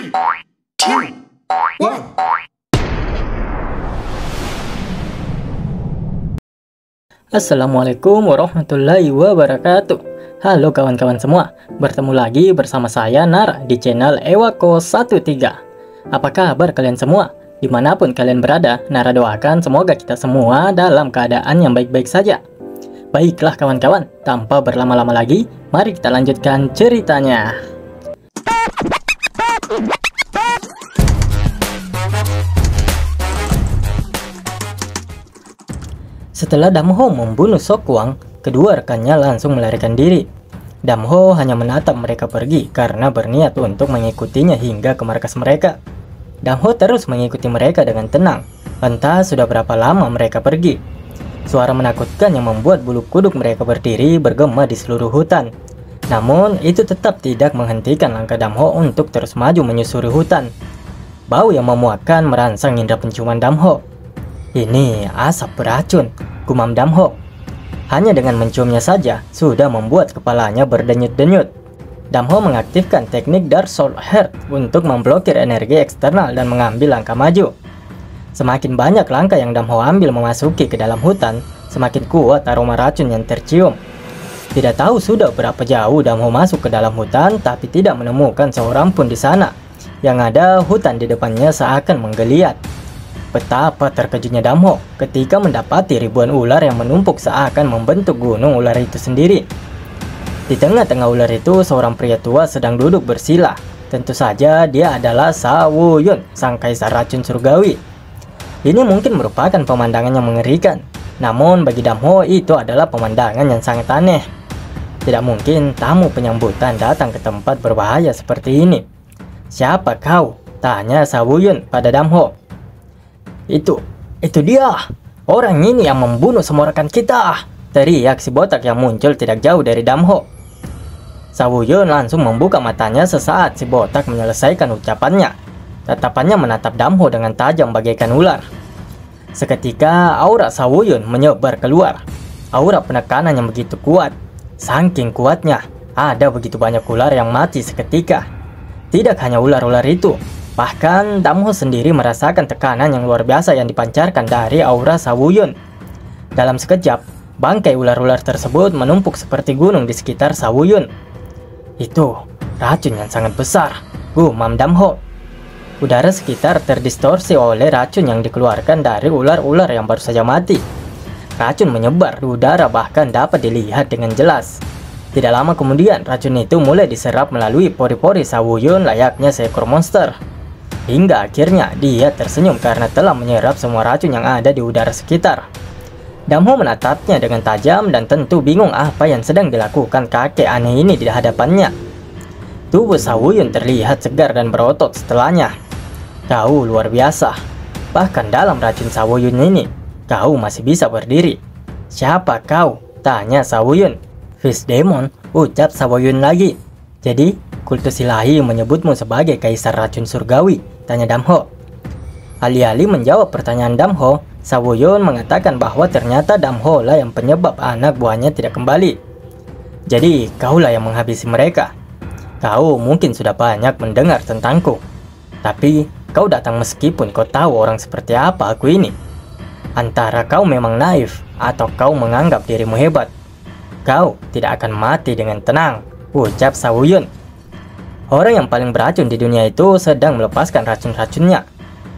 3, 2, 1. Assalamualaikum warahmatullahi wabarakatuh. Halo kawan-kawan semua, bertemu lagi bersama saya Nar di channel Ewako13. Apa kabar kalian semua? Dimanapun kalian berada, Nara doakan semoga kita semua dalam keadaan yang baik-baik saja. Baiklah kawan-kawan, tanpa berlama-lama lagi, mari kita lanjutkan ceritanya. Setelah Damho membunuh Sokwang, kedua rekannya langsung melarikan diri. Damho hanya menatap mereka pergi karena berniat untuk mengikutinya hingga ke markas mereka. Damho terus mengikuti mereka dengan tenang, entah sudah berapa lama mereka pergi. Suara menakutkan yang membuat bulu kuduk mereka berdiri bergema di seluruh hutan. Namun itu tetap tidak menghentikan langkah Damho untuk terus maju menyusuri hutan. Bau yang memuakkan merangsang indera penciuman Damho. Ini asap beracun, gumam Damho. Hanya dengan menciumnya saja sudah membuat kepalanya berdenyut-denyut. Damho mengaktifkan teknik Dark Soul Heart untuk memblokir energi eksternal dan mengambil langkah maju. Semakin banyak langkah yang Damho ambil memasuki ke dalam hutan, semakin kuat aroma racun yang tercium. Tidak tahu sudah berapa jauh Damho masuk ke dalam hutan, tapi tidak menemukan seorang pun di sana. Yang ada hutan di depannya seakan menggeliat. Betapa terkejutnya Damho ketika mendapati ribuan ular yang menumpuk seakan membentuk gunung ular itu sendiri. Di tengah-tengah ular itu seorang pria tua sedang duduk bersila. Tentu saja dia adalah Sawuyun, sang kaisar racun surgawi. Ini mungkin merupakan pemandangan yang mengerikan. Namun bagi Damho itu adalah pemandangan yang sangat aneh. Tidak mungkin tamu penyambutan datang ke tempat berbahaya seperti ini. "Siapa kau?" tanya Sawuyun pada Damho. Itu dia, orang ini yang membunuh semua rekan kita, teriak si botak yang muncul tidak jauh dari Damho. Sawuyun langsung membuka matanya sesaat si botak menyelesaikan ucapannya. Tatapannya menatap Damho dengan tajam bagaikan ular. Seketika aura Sawuyun menyebar keluar. Aura penekanan yang begitu kuat. Saking kuatnya, ada begitu banyak ular yang mati seketika. Tidak hanya ular-ular itu, bahkan Damho sendiri merasakan tekanan yang luar biasa yang dipancarkan dari aura Sawuyun. Dalam sekejap, bangkai ular-ular tersebut menumpuk seperti gunung di sekitar Sawuyun. Itu racun yang sangat besar, gumam Damho. Udara sekitar terdistorsi oleh racun yang dikeluarkan dari ular-ular yang baru saja mati. Racun menyebar di udara bahkan dapat dilihat dengan jelas. Tidak lama kemudian racun itu mulai diserap melalui pori-pori Sawuyun layaknya seekor monster. Hingga akhirnya dia tersenyum karena telah menyerap semua racun yang ada di udara sekitar. Damho menatapnya dengan tajam dan tentu bingung apa yang sedang dilakukan kakek aneh ini di hadapannya. Tubuh Sawuyun terlihat segar dan berotot setelahnya. Kau luar biasa. Bahkan dalam racun Sawuyun ini, kau masih bisa berdiri. Siapa kau? Tanya Sawuyun. Fish Demon, ucap Sawuyun lagi. Jadi, kultus ilahi menyebutmu sebagai kaisar racun surgawi? Tanya Damho. Alih-alih menjawab pertanyaan Damho, Sawuyun mengatakan bahwa ternyata Damho lah yang penyebab anak buahnya tidak kembali. Jadi, kaulah yang menghabisi mereka. Kau mungkin sudah banyak mendengar tentangku. Tapi, kau datang meskipun kau tahu orang seperti apa aku ini. Antara kau memang naif, atau kau menganggap dirimu hebat. Kau tidak akan mati dengan tenang, ucap Sawuyun. Orang yang paling beracun di dunia itu sedang melepaskan racun-racunnya.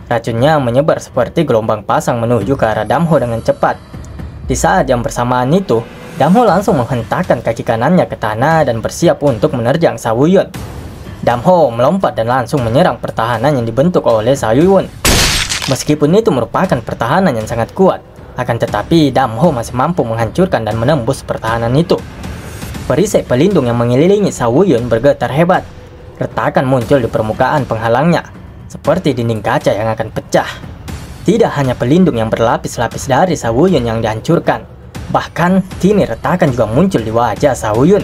Racunnya menyebar seperti gelombang pasang menuju ke arah Damho dengan cepat. Di saat yang bersamaan itu, Damho langsung menghentakkan kaki kanannya ke tanah dan bersiap untuk menerjang Sawuyun. Damho melompat dan langsung menyerang pertahanan yang dibentuk oleh Sawuyun. Meskipun itu merupakan pertahanan yang sangat kuat, akan tetapi Damho masih mampu menghancurkan dan menembus pertahanan itu. Perisai pelindung yang mengelilingi Sawuyun bergetar hebat. Retakan muncul di permukaan penghalangnya, seperti dinding kaca yang akan pecah. Tidak hanya pelindung yang berlapis-lapis dari Sawuyun yang dihancurkan, bahkan kini retakan juga muncul di wajah Sawuyun.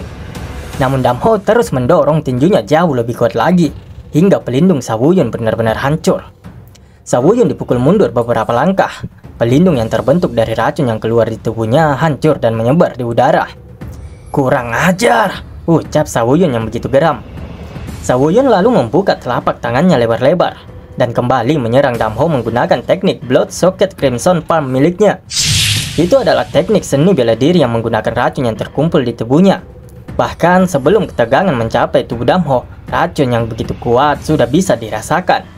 Namun Damho terus mendorong tinjunya jauh lebih kuat lagi, hingga pelindung Sawuyun benar-benar hancur. Sawuyun dipukul mundur beberapa langkah. Pelindung yang terbentuk dari racun yang keluar di tubuhnya hancur dan menyebar di udara. "Kurang ajar!" ucap Sawuyun yang begitu geram. Sawuyun lalu membuka telapak tangannya lebar-lebar dan kembali menyerang Damho menggunakan teknik Blood Socket Crimson Palm miliknya. Itu adalah teknik seni bela diri yang menggunakan racun yang terkumpul di tubuhnya. Bahkan sebelum ketegangan mencapai tubuh Damho, racun yang begitu kuat sudah bisa dirasakan.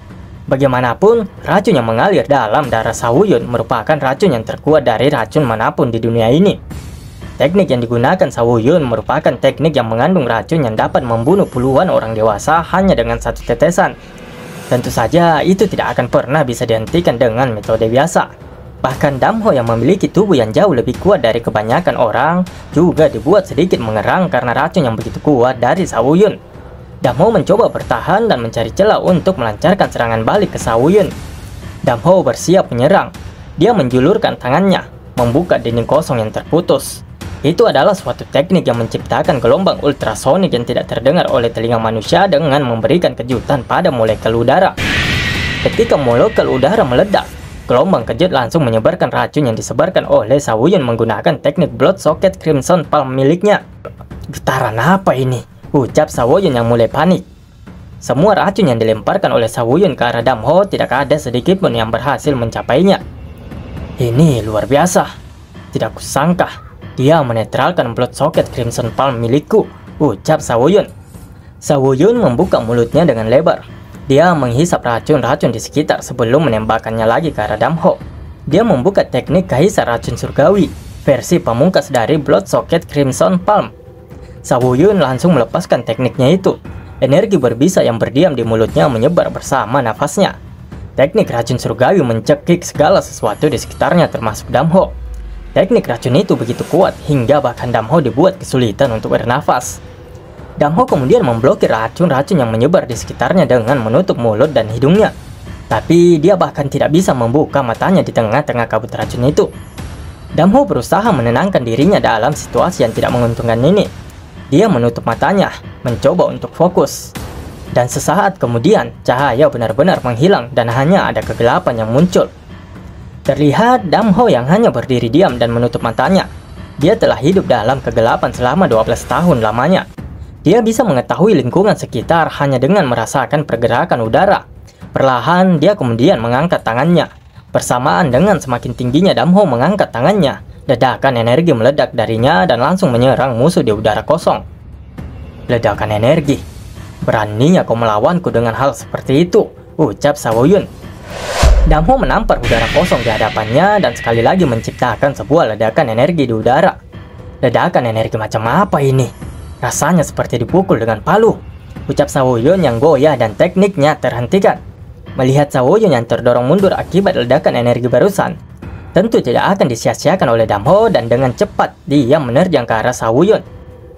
Bagaimanapun, racun yang mengalir dalam darah Sawuyun merupakan racun yang terkuat dari racun manapun di dunia ini. Teknik yang digunakan Sawuyun merupakan teknik yang mengandung racun yang dapat membunuh puluhan orang dewasa hanya dengan satu tetesan. Tentu saja itu tidak akan pernah bisa dihentikan dengan metode biasa. Bahkan Damho yang memiliki tubuh yang jauh lebih kuat dari kebanyakan orang juga dibuat sedikit mengerang karena racun yang begitu kuat dari Sawuyun. Damho mencoba bertahan dan mencari celah untuk melancarkan serangan balik ke Sawuyun. Damho bersiap menyerang. Dia menjulurkan tangannya, membuka dinding kosong yang terputus. Itu adalah suatu teknik yang menciptakan gelombang ultrasonik yang tidak terdengar oleh telinga manusia dengan memberikan kejutan pada molekul udara. Ketika molekul udara meledak, gelombang kejut langsung menyebarkan racun yang disebarkan oleh Sawuyun menggunakan teknik Blood Socket Crimson Palm miliknya. Getaran apa ini? Ucap Sawuyun yang mulai panik. Semua racun yang dilemparkan oleh Sawuyun ke arah Damho tidak ada sedikit pun yang berhasil mencapainya. Ini luar biasa. Tidak kusangka dia menetralkan Blood Socket Crimson Palm milikku, ucap Sawuyun. Sawuyun membuka mulutnya dengan lebar. Dia menghisap racun-racun di sekitar sebelum menembakkannya lagi ke arah Damho. Dia membuka teknik kaisar racun surgawi, versi pamungkas dari Blood Socket Crimson Palm. Sawuyun langsung melepaskan tekniknya itu. Energi berbisa yang berdiam di mulutnya menyebar bersama nafasnya. Teknik racun surgawi mencekik segala sesuatu di sekitarnya termasuk Damho. Teknik racun itu begitu kuat hingga bahkan Damho dibuat kesulitan untuk bernafas. Damho kemudian memblokir racun-racun yang menyebar di sekitarnya dengan menutup mulut dan hidungnya. Tapi dia bahkan tidak bisa membuka matanya di tengah-tengah kabut racun itu. Damho berusaha menenangkan dirinya dalam situasi yang tidak menguntungkan ini. Dia menutup matanya, mencoba untuk fokus. Dan sesaat kemudian, cahaya benar-benar menghilang dan hanya ada kegelapan yang muncul. Terlihat Damho yang hanya berdiri diam dan menutup matanya. Dia telah hidup dalam kegelapan selama 12 tahun lamanya. Dia bisa mengetahui lingkungan sekitar hanya dengan merasakan pergerakan udara. Perlahan dia kemudian mengangkat tangannya. Bersamaan dengan semakin tingginya Damho mengangkat tangannya, ledakan energi meledak darinya dan langsung menyerang musuh di udara kosong. Ledakan energi. Beraninya kau melawanku dengan hal seperti itu, ucap Sawuyun. Damho menampar udara kosong di hadapannya dan sekali lagi menciptakan sebuah ledakan energi di udara. Ledakan energi macam apa ini? Rasanya seperti dipukul dengan palu, ucap Sawuyun yang goyah dan tekniknya terhentikan. Melihat Sawuyun yang terdorong mundur akibat ledakan energi barusan, tentu tidak akan disia-siakan oleh Damho dan dengan cepat dia menerjang ke arah Sawuyun.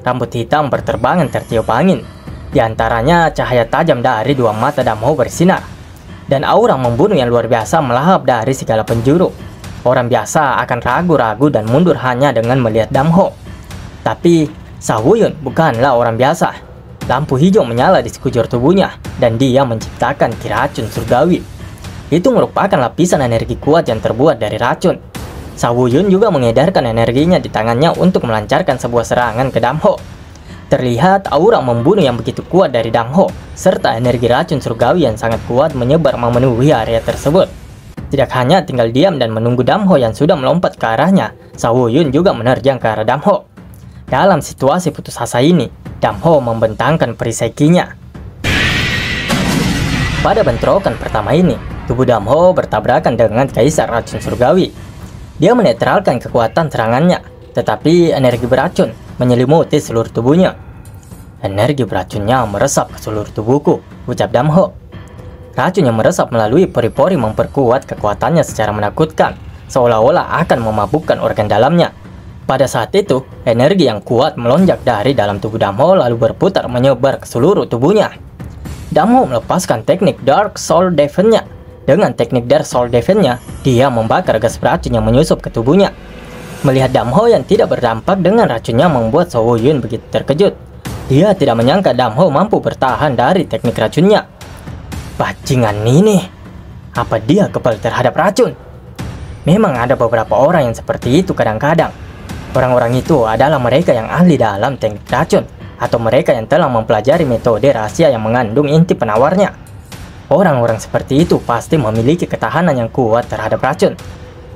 Rambut hitam berterbangan tertiup angin. Di antaranya cahaya tajam dari dua mata Damho bersinar. Dan aura membunuh yang luar biasa melahap dari segala penjuru. Orang biasa akan ragu-ragu dan mundur hanya dengan melihat Damho. Tapi Sawuyun bukanlah orang biasa. Lampu hijau menyala di sekujur tubuhnya dan dia menciptakan ki racun surgawi. Itu merupakan lapisan energi kuat yang terbuat dari racun. Sawuyun juga mengedarkan energinya di tangannya untuk melancarkan sebuah serangan ke Damho. Terlihat aura membunuh yang begitu kuat dari Damho, serta energi racun surgawi yang sangat kuat menyebar memenuhi area tersebut. Tidak hanya tinggal diam dan menunggu Damho yang sudah melompat ke arahnya, Sawuyun juga menerjang ke arah Damho. Dalam situasi putus asa ini, Damho membentangkan perisekinya. Pada bentrokan pertama ini, tubuh Damho bertabrakan dengan kaisar racun surgawi. Dia menetralkan kekuatan serangannya, tetapi energi beracun menyelimuti seluruh tubuhnya. Energi beracunnya meresap ke seluruh tubuhku, ucap Damho. Racun yang meresap melalui pori-pori memperkuat kekuatannya secara menakutkan, seolah-olah akan memabukkan organ dalamnya. Pada saat itu, energi yang kuat melonjak dari dalam tubuh Damho lalu berputar menyebar ke seluruh tubuhnya. Damho melepaskan teknik Dark Soul Defense-nya. Dengan teknik Dark Soul Defense-nya, dia membakar gas beracun yang menyusup ke tubuhnya. Melihat Damho yang tidak berdampak dengan racunnya membuat Sawuyun begitu terkejut. Dia tidak menyangka Damho mampu bertahan dari teknik racunnya. Bajingan ini, apa dia kebal terhadap racun? Memang ada beberapa orang yang seperti itu kadang-kadang. Orang-orang itu adalah mereka yang ahli dalam teknik racun, atau mereka yang telah mempelajari metode rahasia yang mengandung inti penawarnya. Orang-orang seperti itu pasti memiliki ketahanan yang kuat terhadap racun.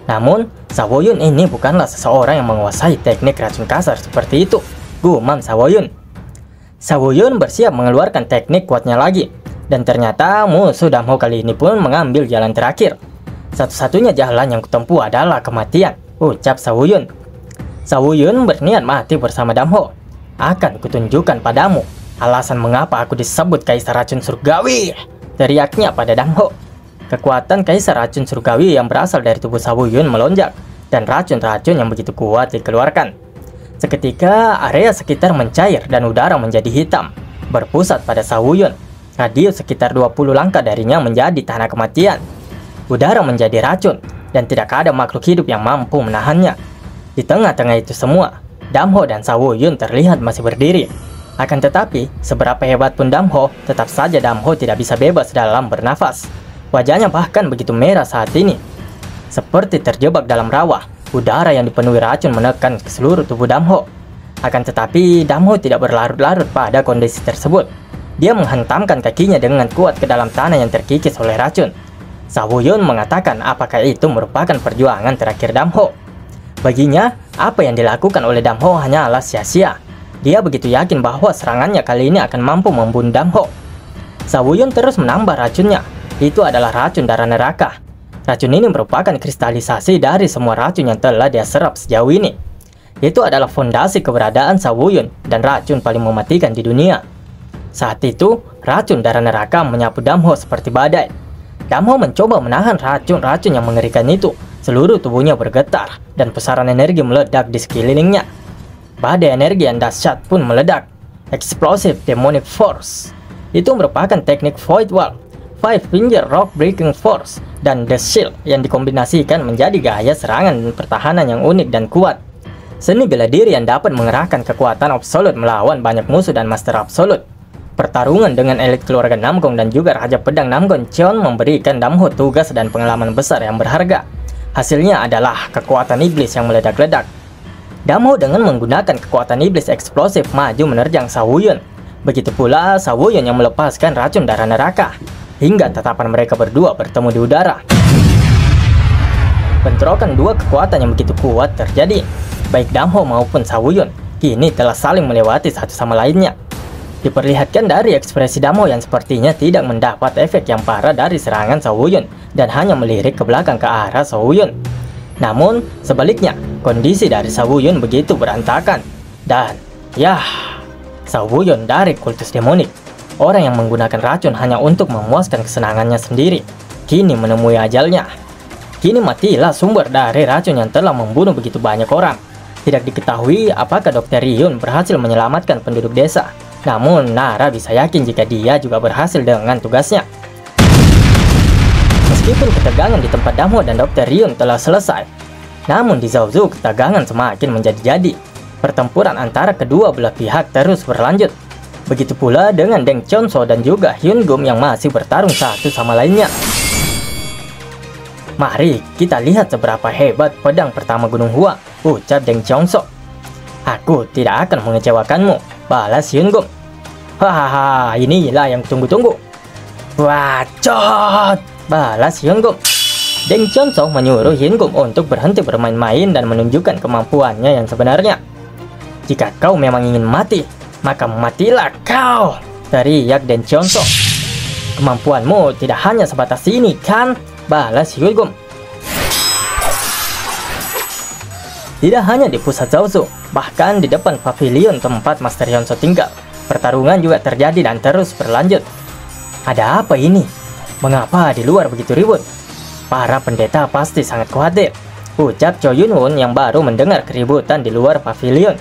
Namun, Sawoyun ini bukanlah seseorang yang menguasai teknik racun kasar seperti itu, gumam Sawoyun. Sawoyun bersiap mengeluarkan teknik kuatnya lagi, dan ternyata musuh Damho kali ini pun mengambil jalan terakhir. Satu-satunya jalan yang kutempuh adalah kematian, ucap Sawoyun. Sawoyun berniat mati bersama Damho. Akan kutunjukkan padamu alasan mengapa aku disebut Kaisar Racun Surgawi, teriaknya pada Damho. Kekuatan Kaisar Racun Surgawi yang berasal dari tubuh Sawoyun melonjak, dan racun-racun yang begitu kuat dikeluarkan. Seketika area sekitar mencair dan udara menjadi hitam, berpusat pada Sawoyun. Radius sekitar 20 langkah darinya menjadi tanah kematian. Udara menjadi racun, dan tidak ada makhluk hidup yang mampu menahannya. Di tengah-tengah itu semua, Damho dan Sawoyun terlihat masih berdiri. Akan tetapi, seberapa hebat pun Damho, tetap saja Damho tidak bisa bebas dalam bernafas. Wajahnya bahkan begitu merah saat ini. Seperti terjebak dalam rawa, udara yang dipenuhi racun menekan ke seluruh tubuh Damho. Akan tetapi, Damho tidak berlarut-larut pada kondisi tersebut. Dia menghantamkan kakinya dengan kuat ke dalam tanah yang terkikis oleh racun. Sawoyun mengatakan apakah itu merupakan perjuangan terakhir Damho. Baginya, apa yang dilakukan oleh Damho hanyalah sia-sia. Dia begitu yakin bahwa serangannya kali ini akan mampu membunuh Damho. Sawoyun terus menambah racunnya. Itu adalah racun darah neraka. Racun ini merupakan kristalisasi dari semua racun yang telah dia serap sejauh ini. Itu adalah fondasi keberadaan Sawoyun dan racun paling mematikan di dunia. Saat itu, racun darah neraka menyapu Damho seperti badai. Damho mencoba menahan racun-racun yang mengerikan itu. Seluruh tubuhnya bergetar dan pusaran energi meledak di sekelilingnya. Badai energi yang dahsyat pun meledak. Explosive Demonic Force. Itu merupakan teknik Void Wall, Five Finger Rock Breaking Force, dan The Shield yang dikombinasikan menjadi gaya serangan dan pertahanan yang unik dan kuat. Seni bela diri yang dapat mengerahkan kekuatan absolut melawan banyak musuh dan master absolut. Pertarungan dengan elit keluarga Namgong dan juga Raja Pedang Namgon Cheon memberikan Damho tugas dan pengalaman besar yang berharga. Hasilnya adalah kekuatan iblis yang meledak-ledak. Damho dengan menggunakan kekuatan iblis eksplosif maju menerjang Sawoyun. Begitu pula Sawoyun yang melepaskan racun darah neraka. Hingga tatapan mereka berdua bertemu di udara. Bentrokan dua kekuatan yang begitu kuat terjadi. Baik Damho maupun Sawoyun kini telah saling melewati satu sama lainnya. Diperlihatkan dari ekspresi Damho yang sepertinya tidak mendapat efek yang parah dari serangan Sawoyun dan hanya melirik ke belakang ke arah Sawoyun. Namun, sebaliknya, kondisi dari Sawoyun begitu berantakan. Dan, Sawoyun dari kultus demonik, orang yang menggunakan racun hanya untuk memuaskan kesenangannya sendiri, kini menemui ajalnya. Kini matilah sumber dari racun yang telah membunuh begitu banyak orang. Tidak diketahui apakah Dr. Ryun berhasil menyelamatkan penduduk desa. Namun, Nara bisa yakin jika dia juga berhasil dengan tugasnya. Meskipun ketegangan di tempat Damho dan Dr. Ryun telah selesai, namun di Zaozu ketegangan semakin menjadi-jadi. Pertempuran antara kedua belah pihak terus berlanjut. Begitu pula dengan Deng Chonso dan juga Hyun Gum yang masih bertarung satu sama lainnya. Mari kita lihat seberapa hebat pedang pertama Gunung Hua, ucap Deng Chonso. Aku tidak akan mengecewakanmu, balas Hyun Gum. Hahaha, inilah yang tunggu-tunggu. Bacot, balas Hyun Gum. Deng Chonso menyuruh Hyun Gum untuk berhenti bermain-main dan menunjukkan kemampuannya yang sebenarnya. Jika kau memang ingin mati, maka matilah kau, teriak Deng Chonso. Kemampuanmu tidak hanya sebatas ini kan, balas Hyun Gum. Tidak hanya di pusat Zaozu, bahkan di depan pavilion tempat Master Hyunseo tinggal, pertarungan juga terjadi dan terus berlanjut. Ada apa ini? Mengapa di luar begitu ribut? Para pendeta pasti sangat khawatir, ucap Cho Yun Won yang baru mendengar keributan di luar pavilion.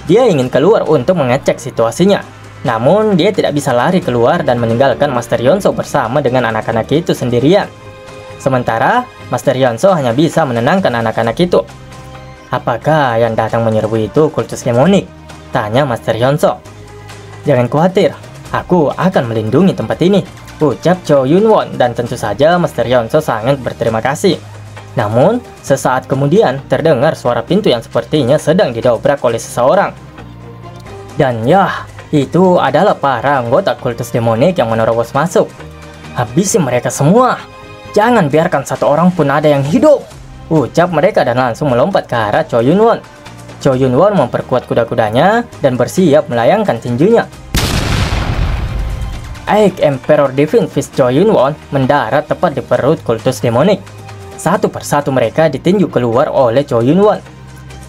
Dia ingin keluar untuk mengecek situasinya, namun dia tidak bisa lari keluar dan meninggalkan Master Hyunseo bersama dengan anak-anak itu sendirian. Sementara Master Hyunseo hanya bisa menenangkan anak-anak itu. Apakah yang datang menyerbu itu kultus demonik? Tanya Master Hyunseo. Jangan khawatir, aku akan melindungi tempat ini, ucap Cho Yun Won, dan tentu saja Master Hyunseo sangat berterima kasih. Namun, sesaat kemudian terdengar suara pintu yang sepertinya sedang didobrak oleh seseorang. Dan ya, itu adalah para anggota kultus demonik yang menerobos masuk. Habisi mereka semua. Jangan biarkan satu orang pun ada yang hidup, ucap mereka dan langsung melompat ke arah Cho Yun-won. Cho Yun-won memperkuat kuda-kudanya dan bersiap melayangkan tinjunya. Aik Emperor Divine Fist Cho Yun-won mendarat tepat di perut kultus demonik. Satu persatu mereka ditinju keluar oleh Cho Yun-won.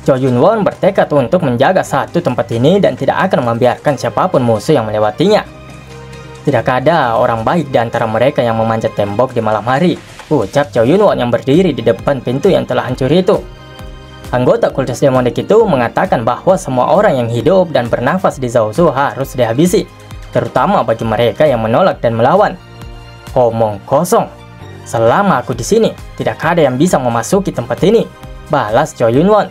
Cho Yun-won bertekad untuk menjaga satu tempat ini dan tidak akan membiarkan siapapun musuh yang melewatinya. Tidak ada orang baik di antara mereka yang memanjat tembok di malam hari, ucap Cho Yun-won yang berdiri di depan pintu yang telah hancur itu. Anggota kultus demonik itu mengatakan bahwa semua orang yang hidup dan bernafas di Zaozu harus dihabisi, terutama bagi mereka yang menolak dan melawan. Omong kosong. Selama aku di sini, tidak ada yang bisa memasuki tempat ini, balas Cho Yun-won.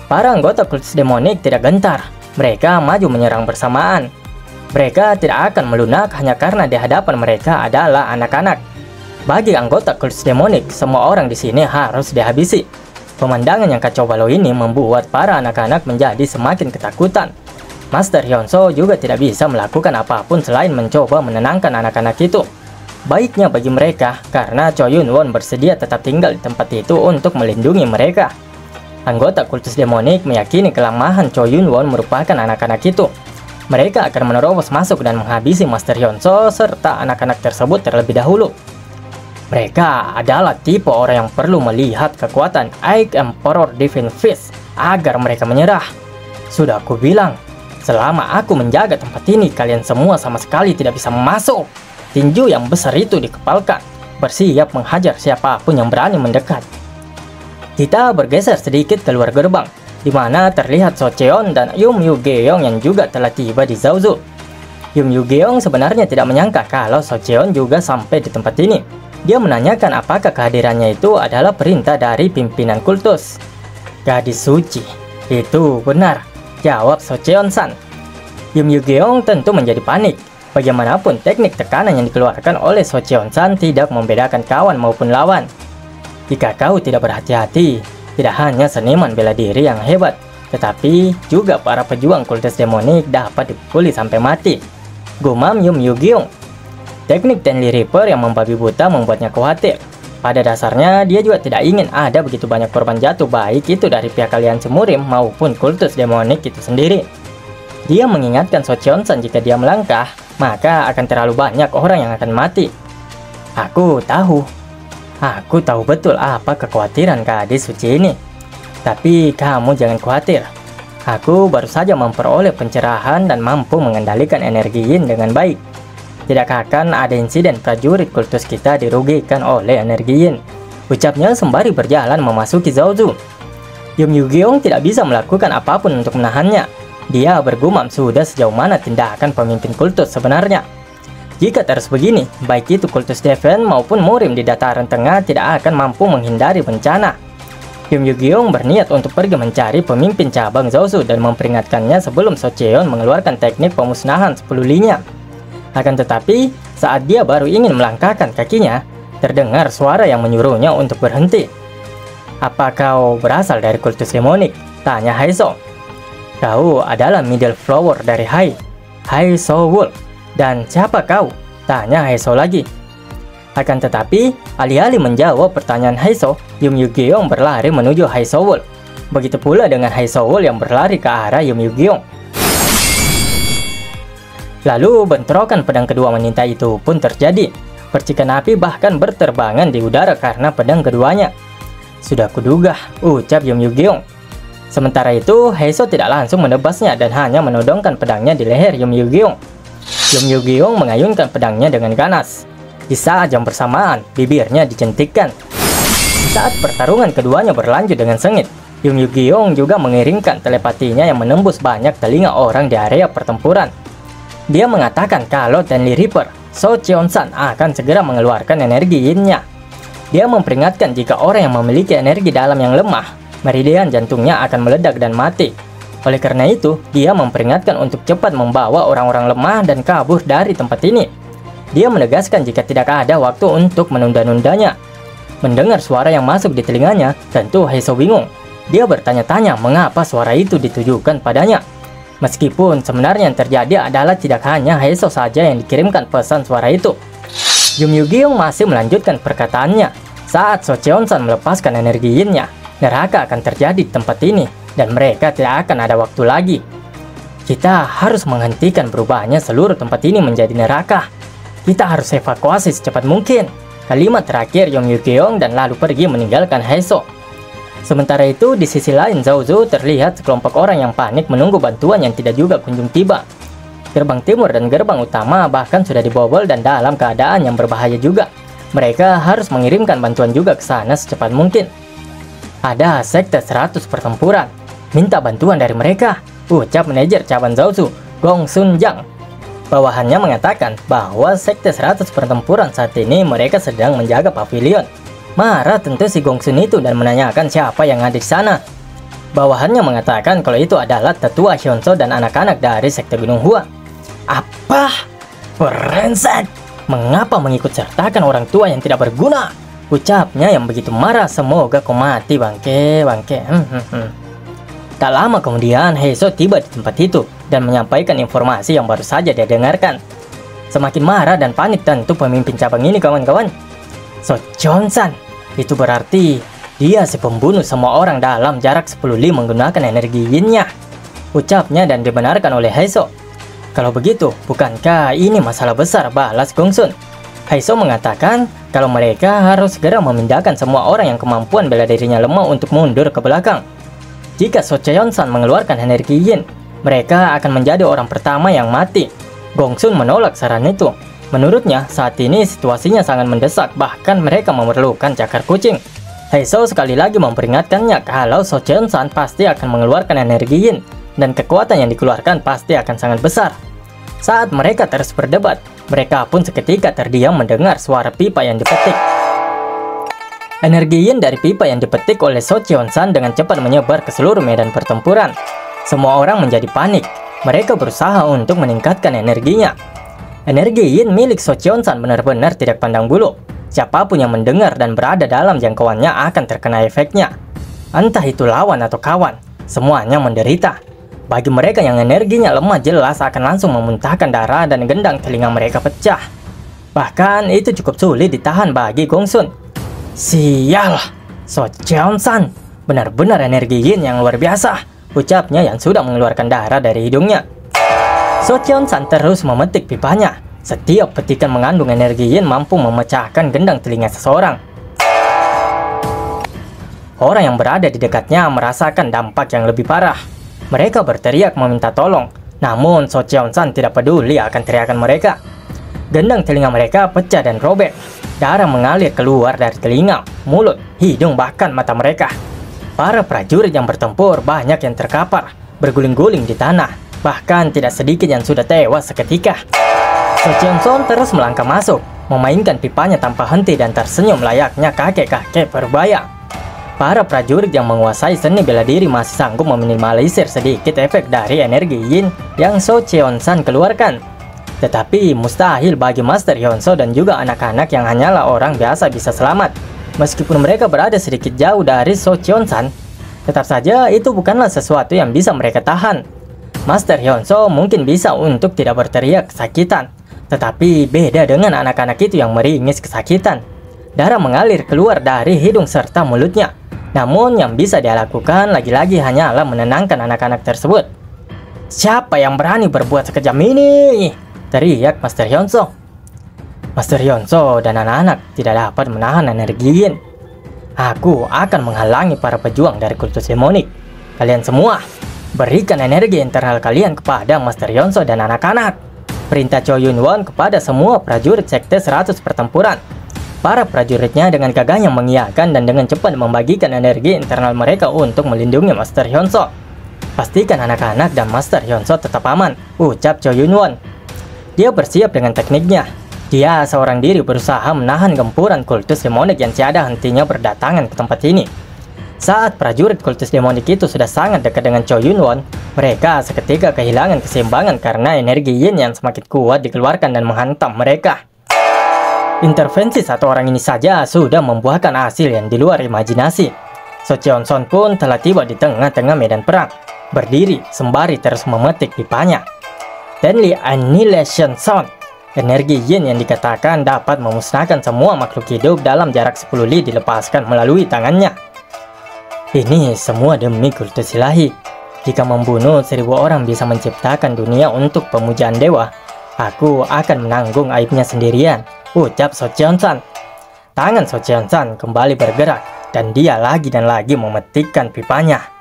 Para anggota kultus demonik tidak gentar. Mereka maju menyerang bersamaan. Mereka tidak akan melunak hanya karena di hadapan mereka adalah anak-anak. Bagi anggota kultus demonik, semua orang di sini harus dihabisi. Pemandangan yang kacau balau ini membuat para anak-anak menjadi semakin ketakutan. Master Hyunseo juga tidak bisa melakukan apapun selain mencoba menenangkan anak-anak itu. Baiknya bagi mereka karena Cho Yun-won bersedia tetap tinggal di tempat itu untuk melindungi mereka. Anggota kultus demonik meyakini kelemahan Cho Yun-won merupakan anak-anak itu. Mereka akan menerobos masuk dan menghabisi Master Hyunseo serta anak-anak tersebut terlebih dahulu. Mereka adalah tipe orang yang perlu melihat kekuatan Aik Emperor Divine Fist agar mereka menyerah. Sudah aku bilang, selama aku menjaga tempat ini, kalian semua sama sekali tidak bisa masuk. Tinju yang besar itu dikepalkan, bersiap menghajar siapapun yang berani mendekat. Kita bergeser sedikit keluar gerbang, di mana terlihat So Cheon dan Yum Yu-geong yang juga telah tiba di Zaozu. Yum Yu-geong sebenarnya tidak menyangka kalau So Cheon juga sampai di tempat ini. Dia menanyakan apakah kehadirannya itu adalah perintah dari pimpinan kultus. Gadis suci, itu benar, jawab So Cheon-san. Yum Yu-geong tentu menjadi panik. Bagaimanapun teknik tekanan yang dikeluarkan oleh So Cheon-san tidak membedakan kawan maupun lawan. Jika kau tidak berhati-hati, tidak hanya seniman bela diri yang hebat, tetapi juga para pejuang kultus demonik dapat dipukuli sampai mati, gumam Yum Yu-geong. Teknik Tenli Reaper yang membabi buta membuatnya khawatir. Pada dasarnya, dia juga tidak ingin ada begitu banyak korban jatuh, baik itu dari pihak Aliansi Murim maupun kultus demonik itu sendiri. Dia mengingatkan So Cheon-san jika dia melangkah, maka akan terlalu banyak orang yang akan mati. Aku tahu betul apa kekhawatiran gadis suci ini. Tapi kamu jangan khawatir. Aku baru saja memperoleh pencerahan dan mampu mengendalikan energi Yin dengan baik. Tidak akan ada insiden prajurit kultus kita dirugikan oleh energi Yin, ucapnya sembari berjalan memasuki Zaozu. Yum Yu-geong tidak bisa melakukan apapun untuk menahannya. Dia bergumam sudah sejauh mana tindakan pemimpin kultus sebenarnya. Jika terus begini, baik itu kultus Defen maupun Murim di dataran tengah tidak akan mampu menghindari bencana. Yum Yu-geong berniat untuk pergi mencari pemimpin cabang Zaozu dan memperingatkannya sebelum So Cheon mengeluarkan teknik pemusnahan 10 linya. Akan tetapi, saat dia baru ingin melangkahkan kakinya, terdengar suara yang menyuruhnya untuk berhenti. Apa kau berasal dari kultus demonik? Tanya Haiso. Kau adalah middle flower dari Haiso Wolf. Dan siapa kau? Tanya Haiso lagi. Akan tetapi, alih-alih menjawab pertanyaan Haiso, Yum Yu-geong berlari menuju Haiso Wolf. Begitu pula dengan Haiso Wolf yang berlari ke arah Yum Yu-geong. Lalu bentrokan pedang kedua wanita itu pun terjadi. Percikan api bahkan berterbangan di udara karena pedang keduanya. Sudah kuduga, ucap Yum Yu-geong. Sementara itu, Haiso tidak langsung menebasnya dan hanya menodongkan pedangnya di leher Yum Yu-geong. Yum Yu-geong mengayunkan pedangnya dengan ganas. Di saat yang bersamaan, bibirnya dicentikkan. Di saat pertarungan keduanya berlanjut dengan sengit, Yum Yu-geong juga mengiringkan telepatinya yang menembus banyak telinga orang di area pertempuran. Dia mengatakan kalau Tenli Reaper, So Cheon-san akan segera mengeluarkan energi Yin-nya. Dia memperingatkan jika orang yang memiliki energi dalam yang lemah, meridian jantungnya akan meledak dan mati. Oleh karena itu, dia memperingatkan untuk cepat membawa orang-orang lemah dan kabur dari tempat ini. Dia menegaskan jika tidak ada waktu untuk menunda-nundanya. Mendengar suara yang masuk di telinganya, tentu Haiso bingung. Dia bertanya-tanya mengapa suara itu ditujukan padanya. Meskipun sebenarnya yang terjadi adalah tidak hanya Heiso saja yang dikirimkan pesan suara itu. Yum Yu-Gyeong masih melanjutkan perkataannya. Saat So Cheon-san melepaskan energi yin-nya, neraka akan terjadi di tempat ini dan mereka tidak akan ada waktu lagi. Kita harus menghentikan berubahnya seluruh tempat ini menjadi neraka. Kita harus evakuasi secepat mungkin. Kalimat terakhir Yum Yu-Gyeong dan lalu pergi meninggalkan Heiso. Sementara itu, di sisi lain Zhao Zu terlihat sekelompok orang yang panik menunggu bantuan yang tidak juga kunjung tiba. Gerbang timur dan gerbang utama bahkan sudah dibobol dan dalam keadaan yang berbahaya juga. Mereka harus mengirimkan bantuan juga ke sana secepat mungkin. Ada sekte 100 pertempuran. Minta bantuan dari mereka, ucap manajer cabang Zhao Zu, Gong Sun Jang. Bawahannya mengatakan bahwa sekte 100 pertempuran saat ini mereka sedang menjaga pavilion. Marah tentu si Gong Sun itu dan menanyakan siapa yang ada di sana. Bawahannya mengatakan kalau itu adalah tetua Hyunso dan anak-anak dari sekte Gunung Hua. Apa? Brengsek! Mengapa mengikut sertakan orang tua yang tidak berguna? Ucapnya yang begitu marah. Semoga kau mati bangke. Tak lama kemudian Heiso tiba di tempat itu dan menyampaikan informasi yang baru saja dia dengarkan. Semakin marah dan panik tentu pemimpin cabang ini kawan-kawan. So Cheon-san, itu berarti dia si pembunuh semua orang dalam jarak 10 li menggunakan energi yin-nya. Ucapnya dan dibenarkan oleh Heiso. Kalau begitu, bukankah ini masalah besar, balas Gong Sun. Heiso mengatakan kalau mereka harus segera memindahkan semua orang yang kemampuan bela dirinya lemah untuk mundur ke belakang. Jika So Cheon-san mengeluarkan energi yin, mereka akan menjadi orang pertama yang mati. Gong Sun menolak saran itu. Menurutnya, saat ini situasinya sangat mendesak, bahkan mereka memerlukan cakar kucing. Heiso sekali lagi memperingatkannya kalau So Cheon-san pasti akan mengeluarkan energi yin, dan kekuatan yang dikeluarkan pasti akan sangat besar. Saat mereka terus berdebat, mereka pun seketika terdiam mendengar suara pipa yang dipetik. Energi yin dari pipa yang dipetik oleh So Cheon-san dengan cepat menyebar ke seluruh medan pertempuran. Semua orang menjadi panik. Mereka berusaha untuk meningkatkan energinya. Energi yin milik So Cheon-san benar-benar tidak pandang bulu. Siapapun yang mendengar dan berada dalam jangkauannya akan terkena efeknya. Entah itu lawan atau kawan, semuanya menderita. Bagi mereka yang energinya lemah jelas akan langsung memuntahkan darah dan gendang telinga mereka pecah. Bahkan itu cukup sulit ditahan bagi Gong Sun. Sial, So Cheon-san, benar-benar energi yin yang luar biasa, ucapnya yang sudah mengeluarkan darah dari hidungnya. So Cheon-san terus memetik pipanya. Setiap petikan mengandung energi yin mampu memecahkan gendang telinga seseorang. Orang yang berada di dekatnya merasakan dampak yang lebih parah. Mereka berteriak meminta tolong, namun So Cheon-san tidak peduli akan teriakan mereka. Gendang telinga mereka pecah dan robek. Darah mengalir keluar dari telinga, mulut, hidung, bahkan mata mereka. Para prajurit yang bertempur banyak yang terkapar, berguling-guling di tanah. Bahkan tidak sedikit yang sudah tewas seketika. So Cheon-san terus melangkah masuk, memainkan pipanya tanpa henti dan tersenyum layaknya kakek-kakek berbaya. Para prajurit yang menguasai seni bela diri masih sanggup meminimalisir sedikit efek dari energi yin yang So Cheon-san keluarkan. Tetapi mustahil bagi Master Hyunso dan juga anak-anak yang hanyalah orang biasa bisa selamat. Meskipun mereka berada sedikit jauh dari So Cheon-san, tetap saja itu bukanlah sesuatu yang bisa mereka tahan. Master Hyunso mungkin bisa untuk tidak berteriak kesakitan, tetapi beda dengan anak-anak itu yang meringis kesakitan. Darah mengalir keluar dari hidung serta mulutnya. Namun yang bisa dia lakukan lagi-lagi hanyalah menenangkan anak-anak tersebut. Siapa yang berani berbuat sekejam ini? Teriak Master Hyunso. Master Hyunso dan anak-anak tidak dapat menahan energi yin. Aku akan menghalangi para pejuang dari kultus demonik. Kalian semua, berikan energi internal kalian kepada Master Hyunso dan anak-anak. Perintah Cho Yun-won kepada semua prajurit sekte 100 pertempuran. Para prajuritnya dengan gagahnya mengiyakan dan dengan cepat membagikan energi internal mereka untuk melindungi Master Hyunso. Pastikan anak-anak dan Master Hyunso tetap aman, ucap Cho Yun-won. Dia bersiap dengan tekniknya. Dia seorang diri berusaha menahan gempuran kultus demonik yang tiada hentinya berdatangan ke tempat ini. Saat prajurit kultus demonik itu sudah sangat dekat dengan Cho Yun-won, mereka seketika kehilangan keseimbangan karena energi yin yang semakin kuat dikeluarkan dan menghantam mereka. Intervensi satu orang ini saja sudah membuahkan hasil yang di luar imajinasi. So Cheon-san pun telah tiba di tengah-tengah medan perang. berdiri sembari terus memetik pipanya. Deadly Annihilation Sound, energi yin yang dikatakan dapat memusnahkan semua makhluk hidup dalam jarak 10 li dilepaskan melalui tangannya. Ini semua demi kultus ilahi. Jika membunuh 1000 orang bisa menciptakan dunia untuk pemujaan dewa, aku akan menanggung aibnya sendirian, ucap Socheon-san. Tangan Socheon-san kembali bergerak dan dia lagi dan lagi memetikkan pipanya.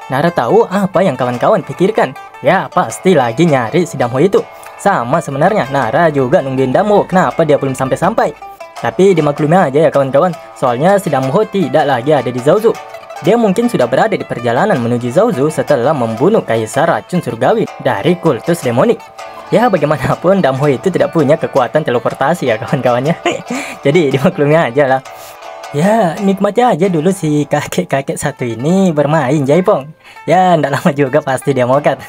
Nara tahu apa yang kawan-kawan pikirkan. Ya, pasti lagi nyari si Damho itu. Sama sebenarnya, Nara juga nungguin Damho. Kenapa dia belum sampai-sampai? Tapi dimaklumi aja ya kawan-kawan, soalnya si Damho tidak lagi ada di Zaozu. Dia mungkin sudah berada di perjalanan menuju Zaozu setelah membunuh kaisar racun surgawi dari kultus demonik. Ya, bagaimanapun Damho itu tidak punya kekuatan teleportasi ya kawan-kawannya. Jadi dimaklumi aja lah. Ya, nikmati aja dulu si kakek-kakek satu ini bermain Jaipong. Ya, ndak lama juga pasti dia mokat.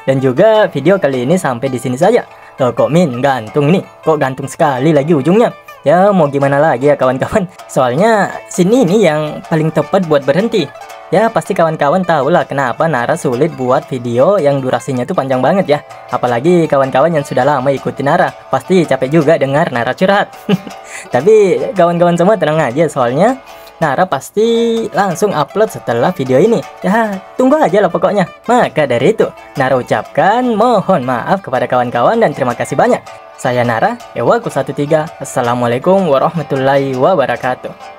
Dan juga video kali ini sampai di sini saja. Loh, kok Min gantung nih? Kok gantung sekali lagi ujungnya? Ya, mau gimana lagi ya kawan-kawan? Soalnya sini nih yang paling tepat buat berhenti. Ya, pasti kawan-kawan tahu lah kenapa Nara sulit buat video yang durasinya tuh panjang banget ya. Apalagi kawan-kawan yang sudah lama ikuti Nara, pasti capek juga dengar Nara curhat. Tapi kawan-kawan semua tenang aja, soalnya Nara pasti langsung upload setelah video ini. Ya, tunggu aja lah pokoknya. Maka dari itu, Nara ucapkan mohon maaf kepada kawan-kawan dan terima kasih banyak. Saya Nara, Ewaku 13. Assalamualaikum warahmatullahi wabarakatuh.